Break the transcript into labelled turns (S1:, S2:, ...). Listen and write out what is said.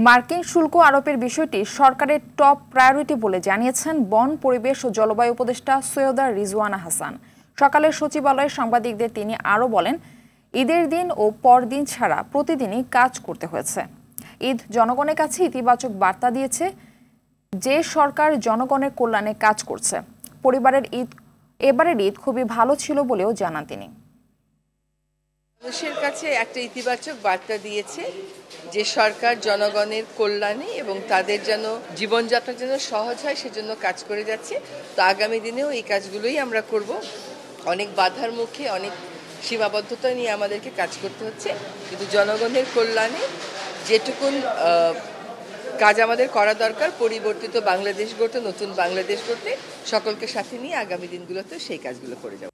S1: মার্কিন শুল্ক আরোপের বিষয়টি সরকারের টপ প্রায়োরিটি বলে জানিয়েছেন বন, পরিবেশ ও জলবায়ু উপদেষ্টা সৈয়দা রিজওয়ানা হাসান। সকালে সচিবালয়ে সাংবাদিকদের তিনি আরও বলেন, ঈদের দিন ও পরদিন ছাড়া প্রতিদিনই কাজ করতে হয়েছে। ঈদ জনগণের কাছে ইতিবাচক বার্তা দিয়েছে যে সরকার জনগণের কল্যাণে কাজ করছে। এবারের ঈদ খুবই ভালো ছিল বলেও জানান তিনি।
S2: মানুষের কাছে একটা ইতিবাচক বার্তা দিয়েছে যে সরকার জনগণের কল্যাণে এবং তাদের যেন জীবনযাত্রা যেন সহজ হয় সেজন্য কাজ করে যাচ্ছে। তো আগামী দিনেও এই কাজগুলোই আমরা করব। অনেক বাধার মুখে, অনেক সীমাবদ্ধতা নিয়ে আমাদেরকে কাজ করতে হচ্ছে, কিন্তু জনগণের কল্যাণে যেটুকুন কাজ আমাদের করা দরকার, পরিবর্তিত বাংলাদেশ গড়তে, নতুন বাংলাদেশ গড়তে সকলকে সাথে নিয়ে আগামী দিনগুলোতে সেই কাজগুলো করে যাব।